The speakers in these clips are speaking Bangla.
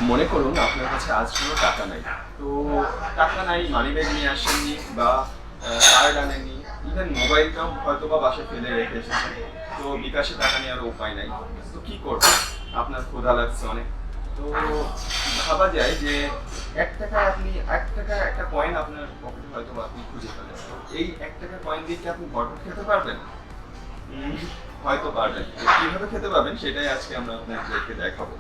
মনে করুন আপনার কাছে আজ কোনো টাকা নাই, তো টাকা নাই, মানি ব্যাগ নিয়ে আসেননি বা কার্ড আনেননি, ইভেন মোবাইলটাও হয়তো বা বাসায় ফেলে রেখে এসেছেন, তো বিকাশে টাকা নেওয়ার উপায় নাই, তো কি করবেন? আপনার ক্ষুধা লাগছে অনেক, তো ভাবা যায় যে 1 টাকায় আপনি 1 টাকার একটা কয়েন আপনার পকেটে হয়তো বা আপনি খুঁজে পেলেন, তো এই 1 টাকার কয়েন দিয়ে কি আপনি ভরপেট খেতে পারবেন? উম, হয়তো পারবেন। তো কিভাবে খেতে পারবেন সেটাই আজকে আমরা আপনাদেরকে দেখাবো।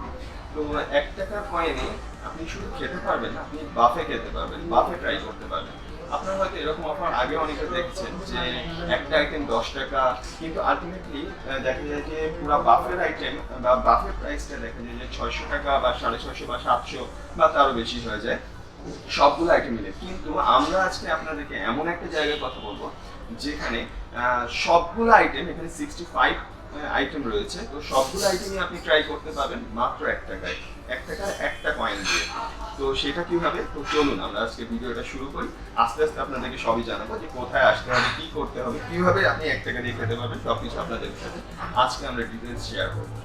তো 1 টাকার কয়েনে আপনি শুধু খেতে পারবেন না, আপনি বাফে খেতে পারবেন, বাফে ট্রাই করতে পারবেন। আপনারা হয়তো এরকম অফার আগে অনেকে দেখছেন যে একটা আইটেম 10 টাকা, কিন্তু আলটিমেটলি দেখা যায় যে পুরো বাফের আইটেম বা বাফের প্রাইসটা দেখা যায় যে 600 টাকা বা 650 বা 700 বা তারও বেশি হয়ে যায় সবগুলো আইটেম মিলে। কিন্তু আমরা আজকে আপনাদেরকে এমন একটা জায়গায় কথা বলবো যেখানে সবগুলো আইটেম, এখানে 65 আইটেম রয়েছে, তো সবগুলো আইটেমই আপনি ট্রাই করতে পারবেন মাত্র 1 টাকায়, 1 টাকার একটা কয়েন দিয়ে। তো সেটা কিভাবে? তো চলুন আমরা আজকে ভিডিওটা শুরু করি। আস্তে আস্তে আপনাদেরকে সবই জানাবো যে কোথায় আসতে হবে, কি করতে হবে, কিভাবে আপনি 1 টাকা দিয়ে খেতে পারবেন, সবকিছু আপনাদের সাথে আজকে আমরা ডিটেলস শেয়ার করবো।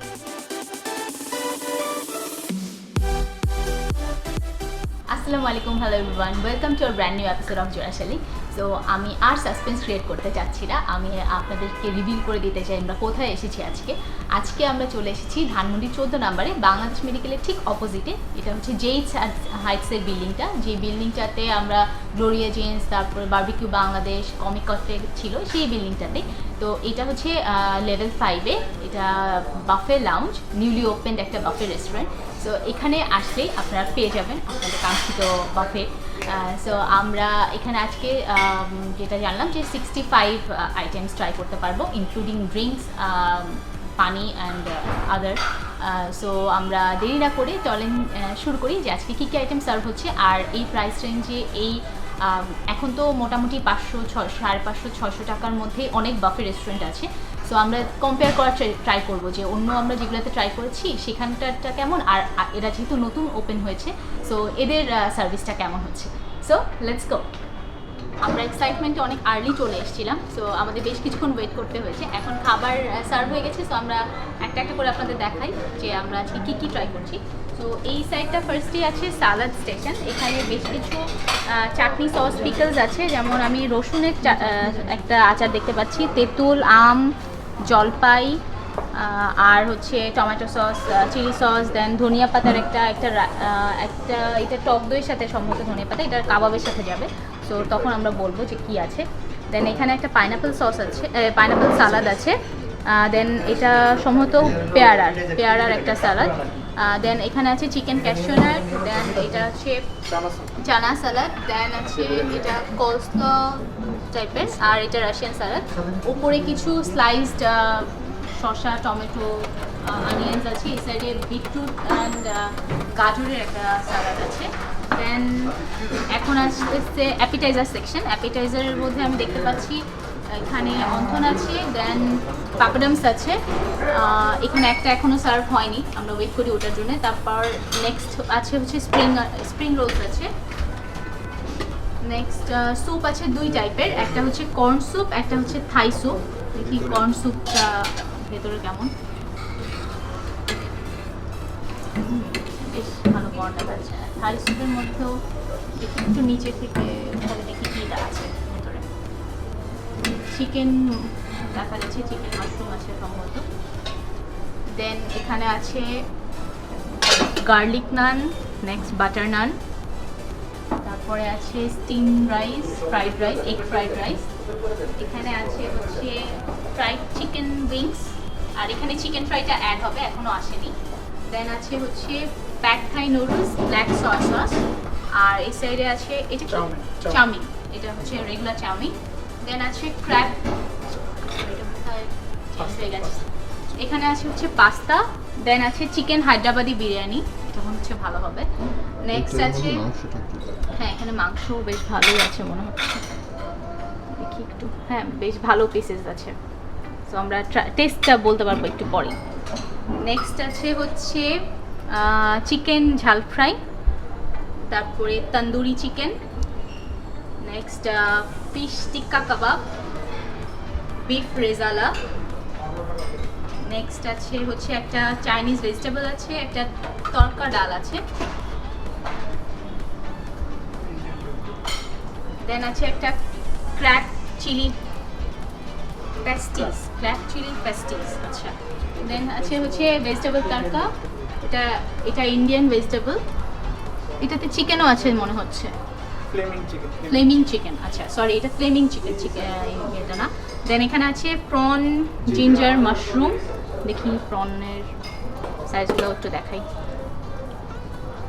আসসালামু আলাইকুম, hello everyone, welcome to our brand new episode of জোড়াশালী। সো আমি আর সাসপেন্স ক্রিয়েট করতে চাচ্ছি না, আমি আপনাদেরকে রিভিল করে দিতে চাই আমরা কোথায় এসেছি আজকে। আজকে আমরা চলে এসেছি ধানমন্ডি 14 নম্বরে, বাংলাদেশ মেডিকেলের ঠিক অপোজিটে। এটা হচ্ছে জেইচ হাইটসের বিল্ডিংটা, যে বিল্ডিংটাতে আমরা গ্লোরিয়া জিন্স, তারপর বারবিকিউ বাংলাদেশ, কমিক কফে ছিল, সেই বিল্ডিংটাতে। তো এটা হচ্ছে লেভেল 5-এ, এটা বাফে লাউঞ্জ, নিউলি ওপেন্ড একটা বাফে রেস্টুরেন্ট। সো এখানে আসলেই আপনারা পেয়ে যাবেন আপনাদের কাঙ্ক্ষিত বাফে। সো আমরা এখানে আজকে যেটা জানলাম যে 65 আইটেমস ট্রাই করতে পারবো, ইনক্লুডিং ড্রিঙ্কস, পানি অ্যান্ড আদার। সো আমরা দেরি না করে চলেন শুরু করি যে আজকে কী কী আইটেম সার্ভ হচ্ছে। আর এই প্রাইস রেঞ্জে এই এখন তো মোটামুটি 500, 550, 600 টাকার মধ্যে অনেক বাফে রেস্টুরেন্ট আছে। সো আমরা কম্পেয়ার করার ট্রাই করবো যে অন্য আমরা যেগুলোতে ট্রাই করেছি সেখানটারটা কেমন, আর এরা যেহেতু নতুন ওপেন হয়েছে সো এদের সার্ভিসটা কেমন হচ্ছে। So let's go. আমরা এক্সাইটমেন্টে অনেক আর্লি চলে এসেছিলাম, সো আমাদের বেশ কিছুক্ষণ ওয়েট করতে হয়েছে। এখন খাবার সার্ভ হয়ে গেছে, সো আমরা একটা একটা করে আপনাদের দেখাই যে আমরা আজকে কী কী ট্রাই করছি। তো এই সাইডটা ফার্স্টেই আছে সালাদ স্টেশন। এখানে বেশ কিছু চাটনি, সস, পিকলস আছে, যেমন আমি রসুনের একটা আচার দেখতে পাচ্ছি, তেঁতুল, আম, জলপাই, আর হচ্ছে টমেটো সস, চিলি সস, দেন ধনিয়া পাতার একটা একটা একটা এটা টক দইয়ের সাথে, সম্ভবত ধনিয়া পাতা, এটা কাবাবের সাথে যাবে। সো তখন আমরা বলবো যে কি আছে। দেন এখানে একটা পাইনাপেল সস আছে, পাইনাপেল সালাদ আছে। দেন এটা সম্ভবত পেয়ারার একটা সালাদ। দেন এখানে আছে চিকেন ক্যাশনাট, দেন এটা আছে চানা সালাদ, দেন আছে এটা কোলস্ল টাইপের, আর এটা রাশিয়ান সালাদ। উপরে কিছু স্লাইসড শসা, টমেটো, অনিয়ন্স আছে। এই সাইডে বিটরুট অ্যান্ড গাজরের একটা সালাদ আছে। দেন এখন আসছে অ্যাপিটাইজার সেকশন। অ্যাপিটাইজারের মধ্যে আমি দেখতে পাচ্ছি এখানে অন্থন আছে, দেন পাপাডামস আছে। এখানে একটা এখনও সার্ভ হয়নি, আমরা ওয়েট করি ওটার জন্য। তারপর নেক্সট আছে হচ্ছে স্প্রিং রোলস আছে। নেক্সট স্যুপ আছে 2 টাইপের, একটা হচ্ছে কর্ন স্যুপ, একটা হচ্ছে থাই স্যুপ। দেখি কর্ন স্যুপটা ভেতরে কেমন। বেশ ভালো কর্ন দেখা যাচ্ছে। থাই স্যুপের মধ্যেও একটু নিচে থেকে তাহলে দেখি কীটা আছে ভেতরে। চিকেন দেখা যাচ্ছে, চিকেন মাশরুম আছে সম্ভবত। দেন এখানে আছে গার্লিক নান, নেক্সট বাটার নান, তারপরে আছে steam rice, fried rice, egg fried rice. এখানে আছে হচ্ছে ফ্রাইড চিকেন উইংস, আর এখানে চিকেন ফ্রাইটা অ্যাড হবে, এখনও আসেনি। দেন আছে হচ্ছে প্যাড থাই নুডলস, ব্ল্যাক সয়া সস। আর এই সাইডে আছে এটা চাউমিন, এটা হচ্ছে রেগুলার চাউমিন। দেন আছে ক্র্যাব, এখানে আছে হচ্ছে পাস্তা। দেন আছে চিকেন হায়দ্রাবাদি বিরিয়ানি, এটা হচ্ছে ভালো হবে। নেক্সট আছে, হ্যাঁ এখানে মাংস বেশ ভালোই আছে মনে হচ্ছে, দেখি একটু, হ্যাঁ বেশ ভালো পিসেস আছে। সো আমরা টেস্টটা বলতে পারবো একটু পরে। নেক্সট আছে হচ্ছে চিকেন ঝাল ফ্রাই, তারপরে তন্দুরি চিকেন, নেক্সট ফিশ টিক্কা কাবাব, বিফ রেজালা। নেক্সট আছে হচ্ছে একটা চাইনিজ ভেজিটেবল আছে, একটা তড়কা ডাল আছে, দেন আছে একটা ক্র্যাক চিলি পেস্টিস, আচ্ছা। দেন আছে হচ্ছে ভেজিটেবল তড়কা, এটা ইন্ডিয়ান ভেজিটেবল, এটাতে চিকেনও আছে মনে হচ্ছে, ফ্লেমিং চিকেন, আচ্ছা সরি এটা ফ্লেমিং চিকেন, এটা না। দেন এখানে আছে প্রন জিঞ্জার মাশরুম, দেখি প্রনের সাইজগুলো একটু দেখাই,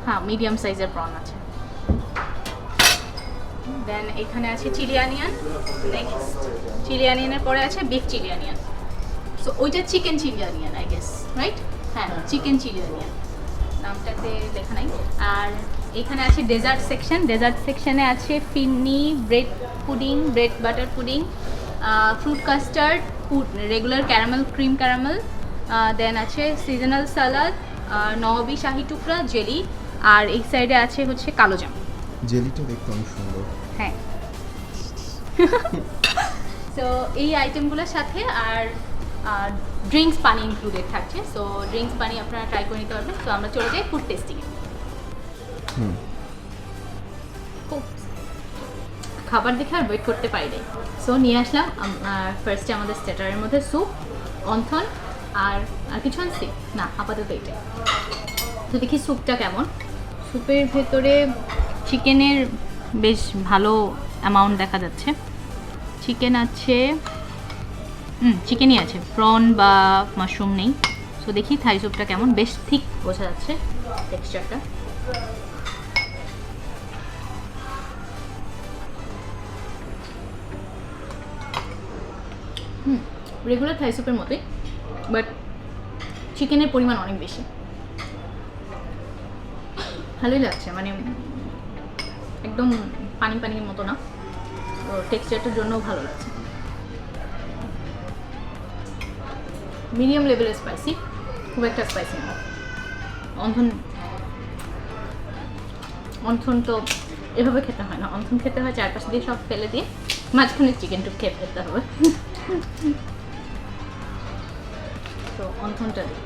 হ্যাঁ মিডিয়াম সাইজের প্রন আছে। দেন এখানে আছে চিলি অনিয়ন, নেক্সট চিলি অনিয়নের পরে আছে বিফ চিলি অনিয়ন, সো ওইটা chicken chili onion I guess, right? হ্যাঁ চিকেন চিলি অনিয়ন, নামটাতে লেখা নাই। আর এখানে আছে ডেজার্ট সেকশন, ডেজার্ট সেকশনে আছে phirni, bread pudding, bread butter pudding, fruit custard, regular caramel, cream caramel, then আছে সিজনাল সালাদ, নবাবি শাহি টুকরা, জেলি, আর এই সাইডে আছে হচ্ছে কালোজাম। জেলিটা দেখতে অনেক সুন্দর। হ্যাঁ সো এই আইটেমগুলোর সাথে আর ড্রিঙ্কস পানি ইনক্লুডেড থাকছে, সো ড্রিঙ্কস পানি আপনারা ট্রাই করে নিতে পারবেন। তো আমরা চলে যাই ফুড টেস্টিংয়ে। খাবার দেখে আর ওয়েট করতে পারি নাই, সো নিয়ে আসলাম ফার্স্টে আমাদের স্টার্টারের মধ্যে স্যুপ, অন্থন, আর কিছু আনছি না আপাতত এইটাই। তো দেখি স্যুপটা কেমন। স্যুপের ভেতরে চিকেনের বেশ ভালো অ্যামাউন্ট দেখা যাচ্ছে, চিকেন আছে, চিকেনই আছে, প্রন বা মাশরুম নেই। সো দেখি থাই স্যুপটা কেমন, বেশ ঠিক বোঝা যাচ্ছে টেক্সচারটা। রেগুলার থাই স্যুপের মতোই, বাট চিকেনের পরিমাণ অনেক বেশি, ভালোই লাগছে, মানে একদম পানি পানির মতো না, তো টেক্সচারটার জন্যও ভালো লাগছে। মিডিয়াম লেভেলের স্পাইসি, খুব একটা স্পাইসি না। অন্থন তো এভাবে খেতে হয় না, অন্থন খেতে হয় চারপাশ দিয়ে সব ফেলে দিয়ে মাঝখানে চিকেনটুকু খেয়ে ফেলতে হবে। তো অন্থনটা দিই।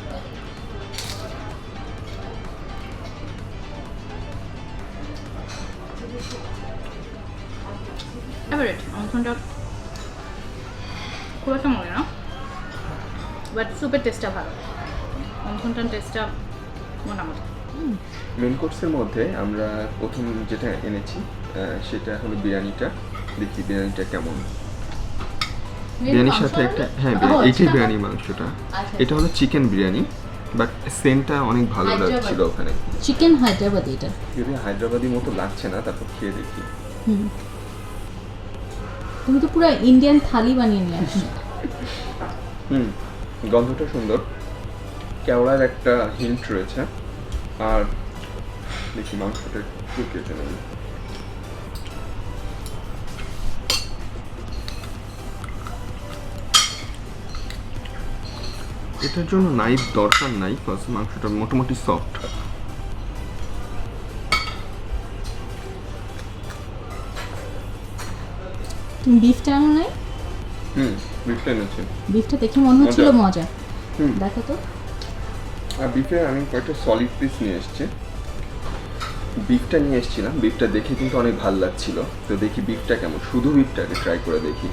এভারেজ অন্থনটা খুব একটা মনে না, বাট স্যুপের টেস্টটা ভালো, অন্থনটার টেস্টটা মোটামুটি। মেন কোর্সের মধ্যে আমরা প্রথম যেটা এনেছি সেটা হলো বিরিয়ানিটা। দেখি বিরিয়ানিটা কেমন। বিরিয়ানির সাথে একটা এইটাই বিরিয়ানি মাংসটা, এটা হলো চিকেন বিরিয়ানি, বাট সেন্টটা অনেক ভালো লাগছিল ওখানে। চিকেন হায়দ্রাবাদি, এটা যদি হায়দ্রাবাদি মতো লাগছে না, তারপর খেয়ে দেখি। তুমি তো পুরো ইন্ডিয়ান থালি বানিয়ে নিয়ে আসছো। গন্ধটা সুন্দর, কেওড়ার একটা হিন্ট রয়েছে। আর দেখি মাংসটা একটু কেটে নেব। এটার জন্য নাইফ দরকার নাই, বিকজ মাংসটা মোটামুটি সফট। তুমি বিফটা আনো নাই? বিফটা এনেছি। বিফটা দেখে মনে হচ্ছিল মজা, দেখো তো। আর বিফে আমি কয়েকটা সলিড পিস নিয়ে এসেছি। বিফটা নিয়ে এসেছিলাম, বিফটা দেখে কিন্তু অনেক ভালো লাগছিল। তো দেখি বিফটা কেমন, শুধু বিফটাকে ট্রাই করে দেখি।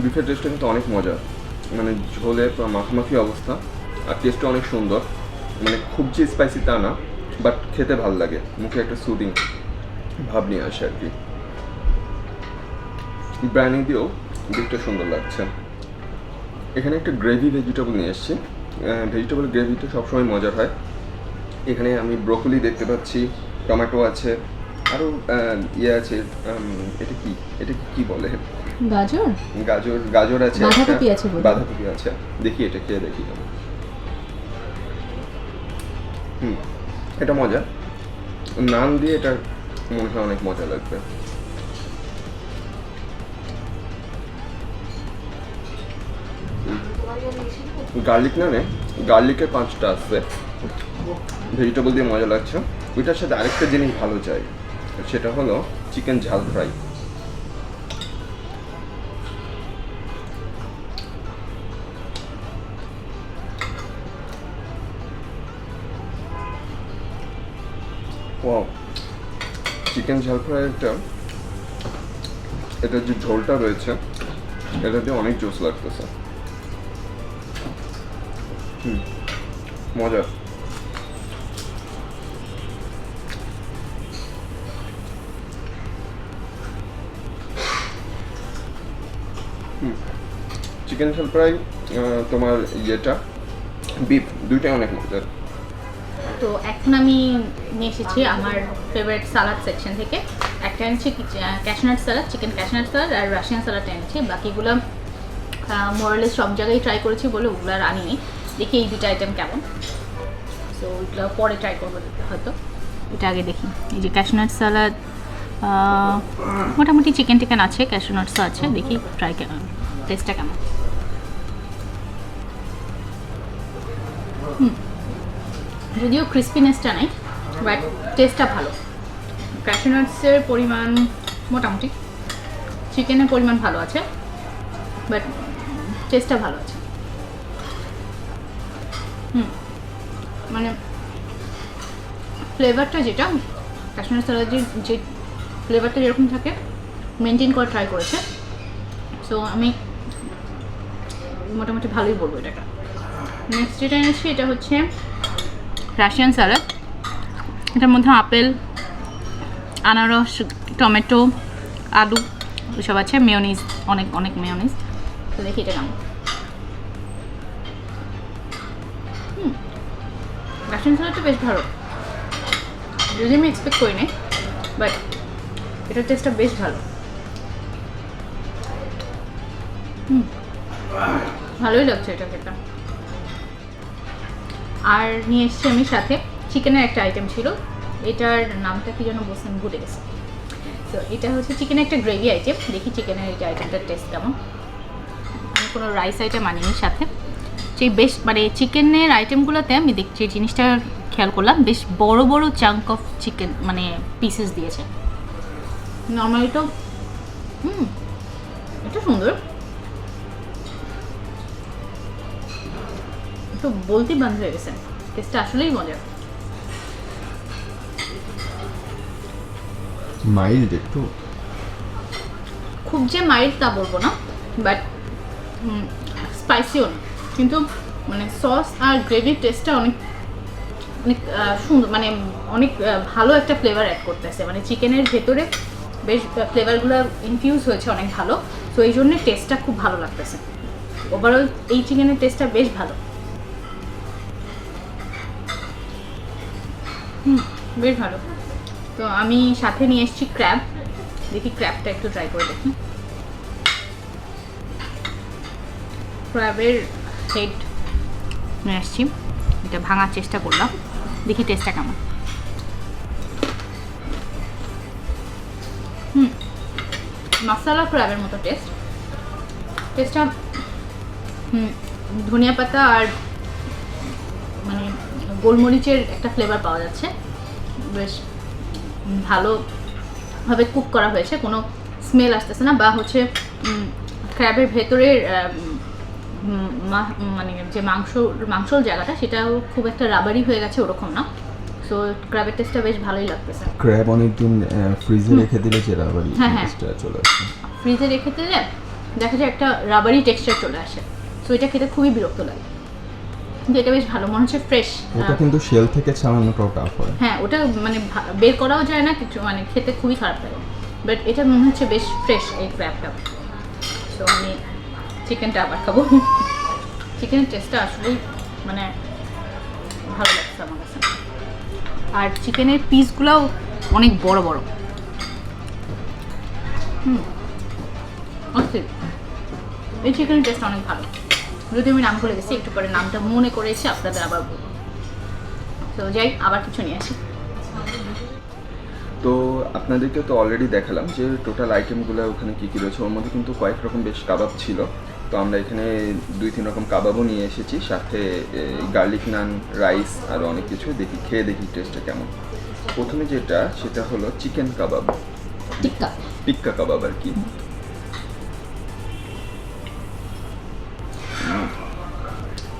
বিফের টেস্টটা কিন্তু অনেক মজা, মানে ঝোলের মাখামাখি অবস্থা, আর টেস্টটা অনেক সুন্দর। মানে খুব যে স্পাইসি তা না, বাট খেতে ভালো লাগে, মুখে একটা সুদিং ভাব নিয়ে আসে আর কি। বিরিয়ানি দিয়েও বিফটা সুন্দর লাগছে। এখানে একটা গ্রেভি ভেজিটেবল নিয়ে এসেছি। ভেজিটেবল গ্রেভিটা সবসময় মজার হয়। এখানে আমি ব্রোকলি দেখতে পাচ্ছি, টমেটো আছে, আরও ইয়ে আছে, এটা কি বলে, গাজর গাজর আছে, বাঁধাকপি আছে, বাঁধাকপি আছে। দেখি এটা খেয়ে দেখি। এটা মজা, নান দিয়ে এটা মনে হয় অনেক মজা লাগবে। গার্লিক নানে গার্লিকের পাঁচটা আসছে, ভেজিটেবল দিয়ে মজা লাগছে। ওইটার সাথে আরেকটা জিনিস ভালো চাই, সেটা হলো চিকেন ঝাল ফ্রাই। ওয়াও, চিকেন ঝাল ফ্রাইটা এটার যে ঝোলটা রয়েছে এটা দিয়ে অনেক জোস লাগতেছে। মজা। চিকেন ঝাল ফ্রাই তোমার ইয়েটা বিফ দুইটাই অনেক মজার। তো এখন আমি নিয়ে এসেছি আমার ফেভারিট সালাদ সেকশন থেকে। একটা এনেছি cashew nut salad, chicken cashew nut salad, আর রাশিয়ান সালাদটা এনেছি। বাকিগুলো মোরালেস সব জায়গায় ট্রাই করেছি বলে ওগুলো আর আনিনি। দেখি এই দুটো আইটেম কেমন, সো ওইগুলো পরে ট্রাই করবো হয়তো। এটা আগে দেখি। এই যে ক্যাশনাট সালাদ, মোটামুটি চিকেন টিকেন আছে, ক্যাশনাটসও আছে। দেখি ট্রাই টেস্টটা কেমন। যদিও ক্রিস্পিনেসটা নাই, বাট টেস্টটা ভালো। ক্যাশনাটসের পরিমাণ মোটামুটি, চিকেনের পরিমাণ ভালো আছে, বাট টেস্টটা ভালো আছে। মানে ফ্লেভারটা যেটা ক্যাশনাট সালাদের যে ফ্লেভারটা যেরকম থাকে মেনটেন করে ট্রাই করেছে, সো আমি মোটামুটি ভালোই বলবো এটাকে। নেক্সট যেটা এনেছি এটা হচ্ছে রাশিয়ান স্যালাড। এটার মধ্যে আপেল, আনারস, টমেটো, আলু এসব আছে, মেয়োনিজ, অনেক অনেক মেয়োনিজ। তো দেখি এটা কেমন। রাশিয়ান স্যালাডটা বেশ ভালো, যদি আমি এক্সপেক্ট করিনি, বাট এটার টেস্টটা বেশ ভালো। ভালোই লাগছে এটা খেতে। আর নিয়ে এসছি আমি সাথে চিকেনের একটা আইটেম ছিল, এটার নামটা কি যেন বলছেন ভুলে গেছে। তো এটা হচ্ছে চিকেনের একটা গ্রেভি আইটেম। দেখি চিকেনের এই আইটেমটার টেস্ট কেমন। আমি কোনো রাইস আইটেম আনিনি সাথে। সেই বেশ মানে চিকেনের আইটেমগুলোতে আমি দেখছি জিনিসটা খেয়াল করলাম, বেশ বড় বড় চাঙ্ক অফ চিকেন মানে পিসেস দিয়েছে। নর্মালি তো এটা সুন্দর, তো বলতেই বন্ধ হয়ে গেছে। টেস্টটা আসলেই মজা। মাইল্ড একটু, খুব যে মাইল্ড তা বলবো না, বাট স্পাইসিও না, কিন্তু মানে সস আর গ্রেভির টেস্টটা অনেক অনেক সুন্দর, মানে অনেক ভালো একটা ফ্লেভার অ্যাড করতেছে। মানে চিকেনের ভেতরে বেশ ফ্লেভারগুলো ইনফিউজ হয়েছে অনেক ভালো, তো এই জন্যে টেস্টটা খুব ভালো লাগতেছে। ওভারঅল এই চিকেনের টেস্টটা বেশ ভালো। বেশ ভালো। তো আমি সাথে নিয়ে এসেছি ক্র্যাব। দেখি ক্র্যাবটা একটু ট্রাই করে দেখি। ক্র্যাবের হেড নিয়ে আসছি, এটা ভাঙার চেষ্টা করলাম, দেখি টেস্টটা কেমন। মশলা ক্র্যাবের মতো টেস্টটা ধনিয়া পাতা আর মানে গোলমরিচের একটা ফ্লেভার পাওয়া যাচ্ছে। বেশ ভালোভাবে কুক করা হয়েছে, কোনো স্মেল আসতেছে না, বা হচ্ছে ক্র্যাবের ভেতরের মানে যে মাংসর জায়গাটা সেটাও খুব একটা রাবারি হয়ে গেছে ওরকম না। সো ক্র্যাবের টেস্টটা বেশ ভালোই লাগতেছে। ক্র্যাব অনেকদিন ফ্রিজে রেখে দিলে যে রাবারি টেক্সচার চলে আসে। ফ্রিজে রেখে দিলে দেখা যায় একটা রাবারি টেক্সচার চলে আসে, সো এটা খেতে খুবই বিরক্ত লাগে। কিন্তু এটা বেশ ভালো, মনে হচ্ছে ফ্রেশ। ওটা কিন্তু শেল থেকে ছাড়ানোটাও টাফ হয়। হ্যাঁ, ওটা মানে বের করাও যায় না কিছু, মানে খেতে খুবই খারাপ লাগে। বাট এটা মনে হচ্ছে বেশ ফ্রেশ এই ক্র্যাবটা। সো আমি চিকেনটা আবার খাবো। চিকেনের টেস্টটা আসলেই মানে ভালো লাগছে আমার কাছে। আর চিকেনের পিসগুলোও অনেক বড় বড়। অস্থির। এই চিকেনের টেস্ট অনেক ভালো। যদি আমি নাম ভুলে গেছি, একটু পরে নামটা মনে করেছি আপনাদের আবার বলবো। তো যাই, আবার কিছু নিয়ে আসি। তো আপনাদেরকে তো অলরেডি দেখালাম যে টোটাল আইটেমগুলো ওখানে কী কী রয়েছে। ওর মধ্যে কিন্তু কয়েক রকম বেশ কাবাব ছিল, তো আমরা এখানে 2-3 রকম কাবাবও নিয়ে এসেছি, সাথে গার্লিক নান, রাইস আর অনেক কিছু। দেখি খেয়ে দেখি টেস্টটা কেমন। প্রথমে যেটা সেটা হলো চিকেন কাবাব, টিক্কা কাবাব আর কি।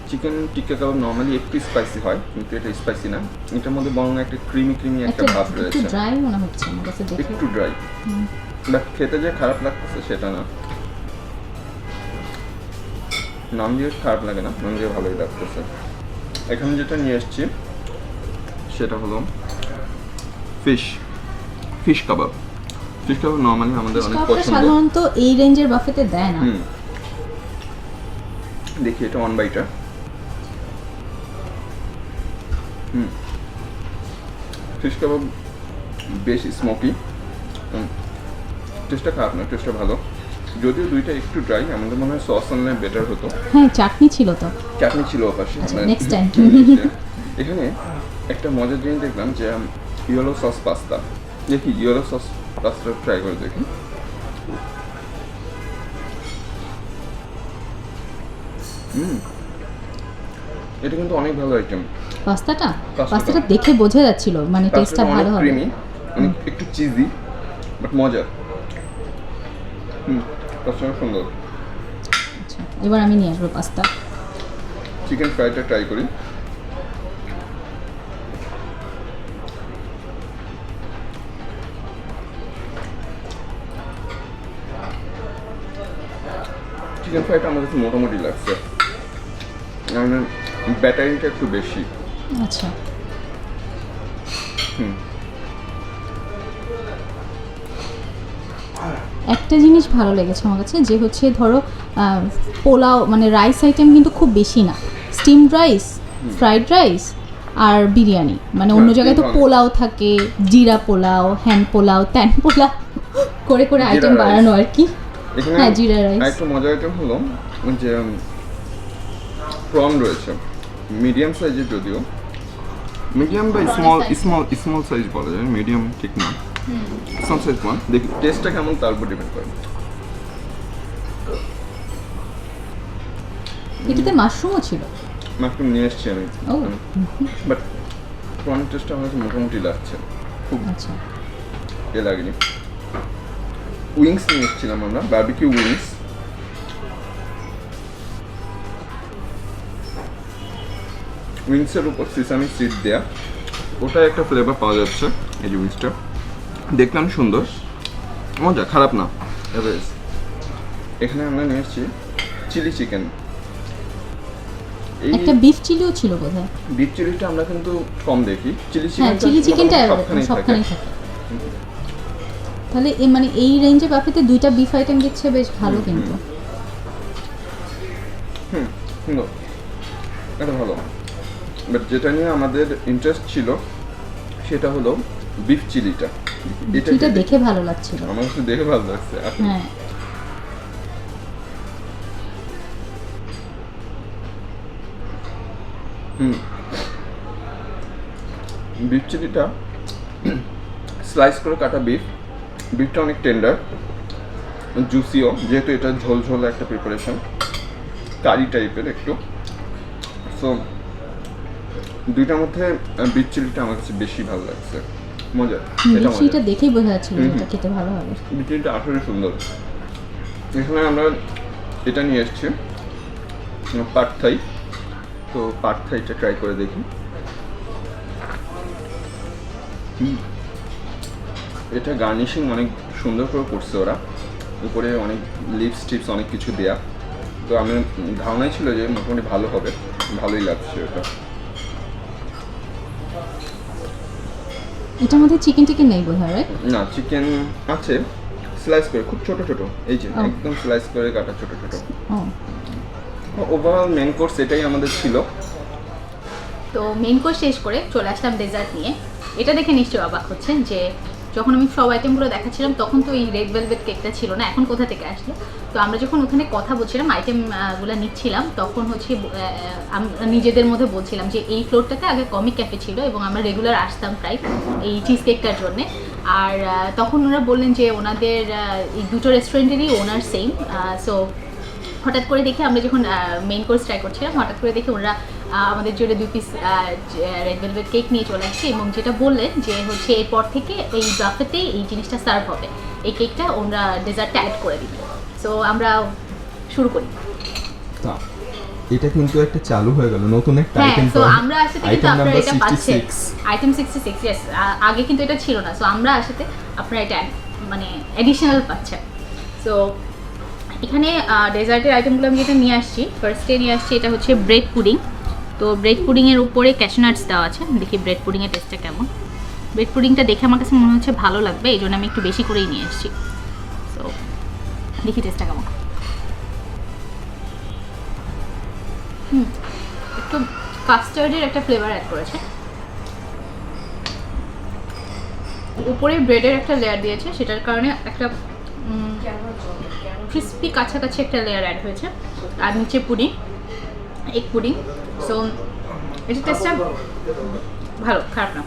চিকেন টিক্কা কাবাব নর্মালি একটু স্পাইসি হয়, কিন্তু এটা স্পাইসি না। এটার মধ্যে বরং একটা ক্রিমি একটা ভাব একটু রয়েছে, ড্রাই মনে হচ্ছে আমার কাছে দেখে। একটু ড্রাই, বাট খেতে যে খারাপ লাগতেছে সেটা না। নাম দিয়ে খারাপ লাগে না, নাম দিয়ে ভালোই লাগতেছে। এখানে যেটা নিয়ে এসেছি সেটা হলো ফিশ কাবাব। ফিশ কাবাব নর্মালি আমাদের অনেক কাবাবটা পছন্দ। সাধারণত এই রেঞ্জের বাফেতে দেয় না। দেখি এটা 1 বাইটা। ফিশ কাবাব বেশ স্মোকি, টেস্টটা খারাপ না, টেস্টটা ভালো। যদিও দুইটা একটু ড্রাই, আমাদের মনে হয় সস আনলে বেটার হতো। হ্যাঁ, চাটনি ছিল তো। চাটনি ছিল পাশে। Next time. এখানে একটা মজার জিনিস দেখলাম যে ইয়েলো সস পাস্তা। দেখি ইয়েলো সস পাস্তা ট্রাই করে দেখি। এটা কিন্তু অনেক ভালো আইটেম। পাস্তাটা পাস্তাটা দেখে বোঝা যাচ্ছিল মানে টেস্টটা ভালো হবে। ক্রিমি, অনেক একটু চিজি, বাট মজার। পাস্তাটা সুন্দর। আচ্ছা, এবার আমি নিয়ে আসবো পাস্তা। চিকেন ফ্রাইটা ট্রাই করি। চিকেন ফ্রাইটা আমার কাছে মোটামুটি লাগছে, কারণ ব্যাটারিটা একটু বেশি। আচ্ছা, একটা জিনিস ভালো লেগেছে আমার কাছে, যে হচ্ছে ধরো পোলাও মানে রাইস আইটেম কিন্তু খুব বেশি না, স্টিমড রাইস, ফ্রাইড রাইস আর বিরিয়ানি। মানে অন্য জায়গায় তো পোলাও থাকে, জিরা পোলাও, হ্যান পোলাও, ত্যান পোলাও করে করে আইটেম rice। বাড়ানো আর কি। এখানে হ্যাঁ, জিরা রাইস। একটা মজার আইটেম হলো যে প্রন রয়েছে, মিডিয়াম সাইজের, যদিও মিডিয়াম বা স্মল সাইজ বলা যায়, মিডিয়াম ঠিক না, স্মল সাইজ প্রন। দেখি টেস্টটা কেমন তার উপর ডিপেন্ড করে। এটাতে মাশরুমও ছিল। মাশরুম নিয়ে এসেছি আমি, ও বাট প্রনের টেস্টটা আমার কাছে মোটামুটি লাগছে, খুব আচ্ছা, এ লাগেনি। উইংস নিয়ে এসেছিলাম আমরা, বারবিকিউ উইংস। উইংসের উপর সিসামি সিড দেয়া, ওটা একটা ফ্লেভার পাওয়া যাচ্ছে। এই যে উইংসটা দেখলাম সুন্দর, মজা, খারাপ না, এভারেজ। এখানে আমরা নিয়ে এসেছি চিলি চিকেন। এই একটা বিফ চিলিও ছিল বোধহয়। বিফ চিলিটা আমরা কিন্তু কম দেখি, চিলি হ্যাঁ, চিকেন চিলি চিকেনটা সবখানেই সবখানেই থাকে। থাকে। তাহলে মানে এই রেঞ্জে বাফেতে দুইটা বিফ আইটেম দিচ্ছে, বেশ ভালো কিন্তু। সুন্দর, এটা ভালো। বাট যেটা নিয়ে আমাদের ইন্টারেস্ট ছিল সেটা হলো বিফ চিলিটা। এটা দেখে ভালো লাগছিল। আমার কাছে দেখে ভালো লাগছে। হ্যাঁ, বিফ চিলিটা স্লাইস করে কাটা বিফটা অনেক টেন্ডার, জুসিও, যেহেতু এটা ঝোল ঝোল একটা প্রিপারেশন, কারি টাইপের একটু। সো দুইটার মধ্যে বিফ চিলিটা আমার কাছে বেশি ভালো লাগছে, মজা। এটা মজা, এটা দেখেই বোঝা যাচ্ছিল যে এটা খেতে ভালো হবে। বিফ চিলিটা আসলে সুন্দর। এখানে আমরা এটা নিয়ে এসেছি পাট থাই, তো পাট থাইটা ট্রাই করে দেখি। এটা গার্নিশিং অনেক সুন্দর করে করছে ওরা, উপরে অনেক লিপস টিপস অনেক কিছু দেয়া। তো আমার ধারণাই ছিল যে মোটামুটি ভালো হবে, ভালোই লাগছে এটা। এটার মধ্যে চিকেন টিকেন নেই বোধহয়, রাইট? না, চিকেন আছে স্লাইস করে, খুব ছোট ছোট, এই যে ও। একদম স্লাইস করে কাটা ছোট ছোট। ও, ওভারঅল মেন কোর্স এটাই আমাদের ছিল। তো মেন কোর্স শেষ করে চলে আসলাম ডেজার্ট নিয়ে। এটা দেখে নিশ্চয়ই অবাক হচ্ছেন যে যখন আমি সব আইটেমগুলো দেখাচ্ছিলাম তখন তো এই রেড ভেলভেট কেকটা ছিল না, এখন কোথা থেকে আসলো। তো আমরা যখন ওখানে কথা বলছিলাম, আইটেমগুলো নিচ্ছিলাম, তখন হচ্ছে আমরা নিজেদের মধ্যে বলছিলাম যে এই ফ্লোরটাতে আগে কমিক ক্যাফে ছিল এবং আমরা রেগুলার আসতাম প্রায় এই চিজ কেকটার জন্যে। আর তখন ওরা বললেন যে ওনাদের এই দুটো রেস্টুরেন্টেরই ওনার সেম। সো হঠাৎ করে দেখে আমরা যখন মেইন কোর্স ট্রাই করছিলাম, হঠাৎ করে দেখে ওরা আমাদের জন্য 2 পিস রেড ভেলভেট কেক নিয়ে চলে আসছে এবং যেটা বললেন যে হচ্ছে এরপর থেকে এই বাফেতেই এই জিনিসটা সার্ভ হবে, এই কেকটা ওরা ডেজার্টটা অ্যাড করে দিবে। সো আমরা শুরু করি। এটা কিন্তু একটা চালু হয়ে গেল নতুন একটা হ্যাঁ, আইটেম তো আমরা আসলে কিন্তু আইটেম আপনারা নাম্বার এটা পাচ্ছেন 66 আইটেম 66, ইয়েস। আগে কিন্তু এটা ছিল না, সো আমরা আসলে আপনারা এটা মানে অ্যাডিশনাল পাচ্ছেন। সো এখানে ডেজার্টের আইটেমগুলো আমি যেটা নিয়ে আসছি, ফার্স্টে নিয়ে আসছি এটা হচ্ছে ব্রেড পুডিং। তো ব্রেড পুডিংয়ের উপরে ক্যাশনাটস দেওয়া আছে, দেখি ব্রেড পুডিংয়ের টেস্টটা কেমন। ব্রেড পুডিংটা দেখে আমার কাছে মনে হচ্ছে ভালো লাগবে, এই জন্য আমি একটু বেশি করেই নিয়ে এসেছি। সো দেখি টেস্টটা কেমন। একটু কাস্টার্ডের একটা ফ্লেভার অ্যাড করেছে, উপরে ব্রেডের একটা লেয়ার দিয়েছে, সেটার কারণে একটা ক্রিস্পি কাছাকাছি একটা লেয়ার অ্যাড হয়েছে, আর নিচে পুডিং, এগ পুডিং। সো এটা টেস্টটা ভালো, খারাপ না।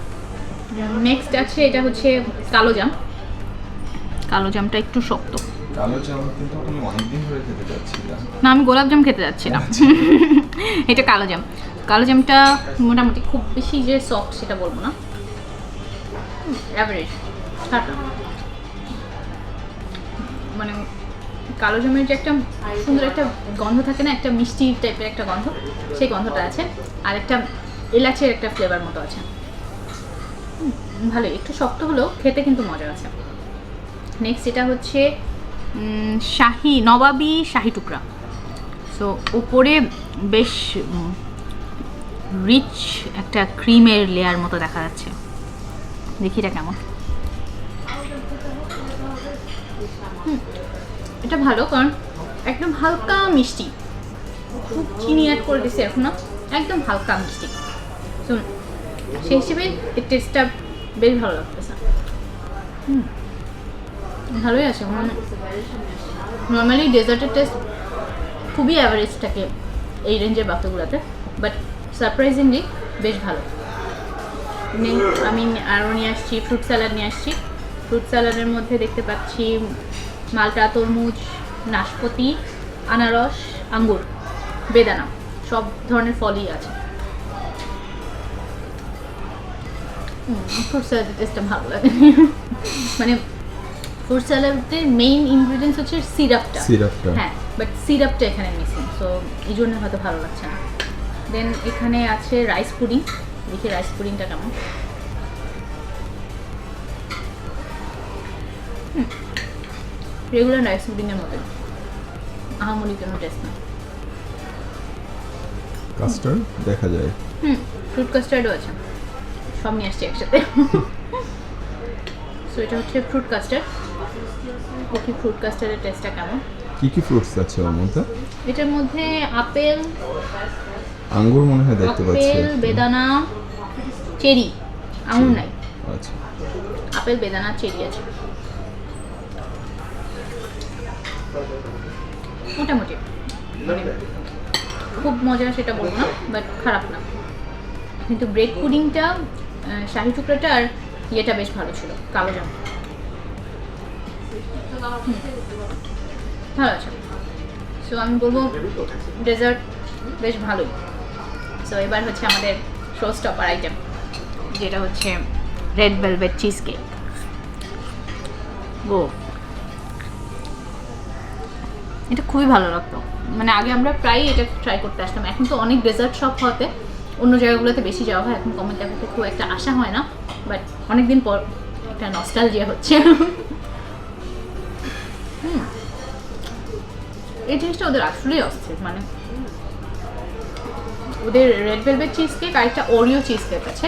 নেক্সট আছে এটা হচ্ছে কালো জাম। কালো জামটা একটু শক্ত। কালো জাম কিন্তু আমি অনেকদিন ধরে খেতে চাচ্ছিলাম। না, আমি গোলাপ জাম খেতে যাচ্ছিলাম। এটা কালো জাম। কালো জামটা মোটামুটি খুব বেশি যে সফট সেটা বলবো না, অ্যাভারেজ, খারাপ না। মানে কালো জামের যে একটা সুন্দর একটা গন্ধ থাকে না, একটা মিষ্টি টাইপের একটা গন্ধ, সেই গন্ধটা আছে, আর একটা এলাচের একটা ফ্লেভার মতো আছে। ভালোই, একটু শক্ত হলেও খেতে কিন্তু মজা আছে। নেক্সট এটা হচ্ছে নবাবি শাহি টুকরা। সো উপরে বেশ রিচ একটা ক্রিমের লেয়ার মতো দেখা যাচ্ছে, দেখি এটা কেমন। এটা ভালো, কারণ একদম হালকা মিষ্টি, খুব চিনি অ্যাড করে দিচ্ছে এখন না, একদম হালকা মিষ্টি। তো সেই হিসেবে এই টেস্টটা বেশ ভালো লাগতেছে। ভালোই আছে। নর্মালি ডেজার্টের টেস্ট খুবই অ্যাভারেজ থাকে এই রেঞ্জের বাক্যগুলোতে, বাট সারপ্রাইজিংলি বেশ ভালো। আমি আরও নিয়ে আসছি ফ্রুট স্যালাড নিয়ে আসছি। ফ্রুট স্যালাডের মধ্যে দেখতে পাচ্ছি মালটা, তরমুজ, নাশপাতি, আনারস, আঙ্গুর, বেদানা, সব ধরনের ফলই আছে। ফ্রুট স্যালাডের টেস্টটা ভালো লাগে। মানে ফ্রুট স্যালাডের মেইন ইনগ্রিডিয়েন্টস হচ্ছে সিরাপটা, হ্যাঁ, বাট সিরাপটা এখানে মিসিং, সো এই জন্য হয়তো ভালো লাগছে না। দেন এখানে আছে রাইস পুডিং, দেখি রাইস পুডিংটা কেমন। রেগুলার রাইস পুডিংয়ের মতো, আহামরি কোনো টেস্ট না। কাস্টার্ড দেখা যায়, ফ্রুট কাস্টার্ডও আছে, সব নিয়ে আসছি একসাথে। সো এটা হচ্ছে ফ্রুট কাস্টার্ড, দেখি ফ্রুট কাস্টার্ডের টেস্টটা কেমন। কি কি ফ্রুটস আছে ওর মধ্যে? এটার মধ্যে আপেল, আঙ্গুর মনে হয় দেখতে পাচ্ছি, আপেল, বেদানা, চেরি, আঙুর নাই, আচ্ছা, আপেল, বেদানা, চেরি আছে। মোটামুটি মানে খুব মজা সেটা বলবো না, বাট খারাপ না। কিন্তু ব্রেড পুডিংটা, শাহি টুকরাটা আর ইয়েটা বেশ ভালো ছিল, কালো জাম ভালো আছে। সো আমি বলবো ডেজার্ট বেশ ভালোই। সো এবার হচ্ছে আমাদের শো স্টপার আইটেম, যেটা হচ্ছে রেড ভেলভেট চিজ কেক। ও, এটা খুবই ভালো লাগতো, মানে আগে আমরা প্রায়ই এটা ট্রাই করতে আসতাম। এখন তো অনেক ডেজার্ট শপ হতে অন্য জায়গাগুলোতে বেশি যাওয়া হয়, এখন কমেন্ট দেখাতে খুব একটা আসা হয় না, বাট অনেকদিন পর একটা নস্টালজিয়া হচ্ছে। এই জিনিসটা ওদের আসলেই অস্থির, মানে ওদের রেড ভেলভেট চিজ কেক আর একটা ওরিও চিজ কেক আছে,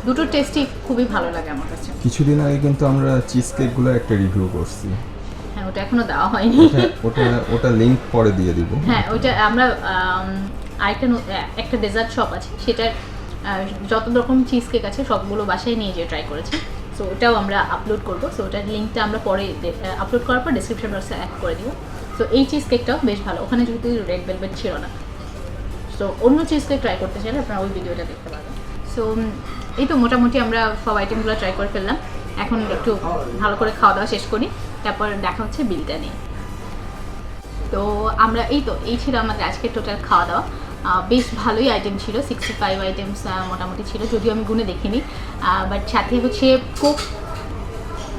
দুটো টেস্টই খুবই ভালো লাগে আমার কাছে। কিছুদিন আগে কিন্তু আমরা চিজ কেকগুলো একটা রিভিউ করছি, হ্যাঁ, ওটা এখনো দেওয়া হয়নি। ওটা লিংক পরে দিয়ে দিব। হ্যাঁ, ওইটা আমরা একটা ডেজার্ট শপ আছে, সেটার যত রকম চিজ কেক আছে সবগুলো বাসায় নিয়ে যেয়ে ট্রাই করেছি। সো ওটাও আমরা আপলোড করবো, সো ওটার লিঙ্কটা আমরা পরে আপলোড করার পর ডিসক্রিপশন বক্সে অ্যাড করে দিব। সো এই চিজ কেকটাও বেশ ভালো, ওখানে যেহেতু রেড ভেলভেট ছিল না। সো অন্য চিজ কেক ট্রাই করতে চাইলে আপনারা ওই ভিডিওটা দেখতে পারবেন। সো এই তো মোটামুটি আমরা সব আইটেমগুলো ট্রাই করে ফেললাম, এখন একটু ভালো করে খাওয়া দাওয়া শেষ করি, তারপর দেখা হচ্ছে বিলটা নিয়ে। তো আমরা এই ছিল আমাদের আজকের টোটাল খাওয়া দাওয়া। বেশ ভালোই আইটেম ছিল, 65 আইটেমস মোটামুটি ছিল, যদিও আমি গুনে দেখিনি, বাট সাথে হচ্ছে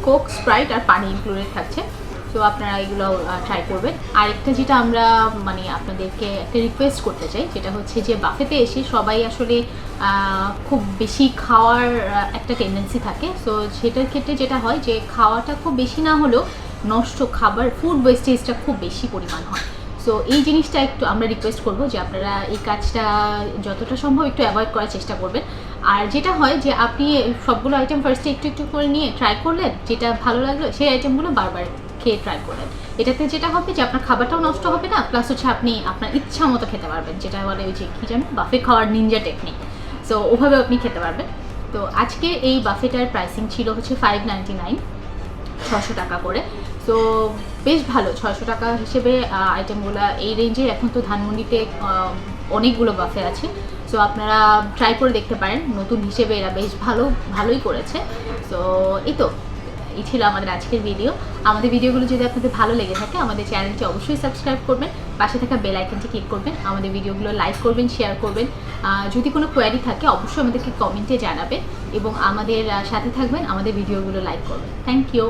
কোক, স্প্রাইট আর পানি ইনক্লুডেড থাকছে। তো আপনারা এগুলো ট্রাই করবেন। আরেকটা যেটা আমরা মানে আপনাদেরকে একটা রিকোয়েস্ট করতে চাই, যেটা হচ্ছে যে বাফেতে এসে সবাই আসলে খুব বেশি খাওয়ার একটা টেন্ডেন্সি থাকে। সো সেটার ক্ষেত্রে যেটা হয় যে খাওয়াটা খুব বেশি না হলেও নষ্ট খাবার ফুড ওয়েস্টেজটা খুব বেশি পরিমাণ হয়। সো এই জিনিসটা একটু আমরা রিকোয়েস্ট করবো যে আপনারা এই কাজটা যতটা সম্ভব একটু অ্যাভয়েড করার চেষ্টা করবেন। আর যেটা হয় যে আপনি সবগুলো আইটেম ফার্স্টে একটু একটু করে নিয়ে ট্রাই করলেন, যেটা ভালো লাগলো সেই আইটেমগুলো বারবার খেয়ে ট্রাই করলেন। এটাতে যেটা হবে যে আপনার খাবারটাও নষ্ট হবে না, প্লাস হচ্ছে আপনি আপনার ইচ্ছা মতো খেতে পারবেন, যেটা বলে ওই যে কী জানো বাফে খাওয়ার নিনজা টেকনিক। সো ওভাবে আপনি খেতে পারবেন। তো আজকে এই বাফেটার প্রাইসিং ছিল হচ্ছে 599, 600 টাকা করে। সো বেশ ভালো, 600 টাকা হিসেবে আইটেমগুলো এই রেঞ্জে। এখন তো ধানমন্ডিতে অনেকগুলো বাফে আছে, সো আপনারা ট্রাই করে দেখতে পারেন। নতুন হিসেবে এরা বেশ ভালোই করেছে। সো এই তো এই ছিল আমাদের আজকের ভিডিও। আমাদের ভিডিওগুলো যদি আপনাদের ভালো লেগে থাকে আমাদের চ্যানেলটি অবশ্যই সাবস্ক্রাইব করবেন, পাশে থাকা বেল আইকনটি ক্লিক করবেন, আমাদের ভিডিওগুলো লাইক করবেন, শেয়ার করবেন। যদি কোনো কোয়ারি থাকে অবশ্যই আমাদেরকে কমেন্টে জানাবেন এবং আমাদের সাথে থাকবেন, আমাদের ভিডিওগুলো লাইক করবেন। Thank you.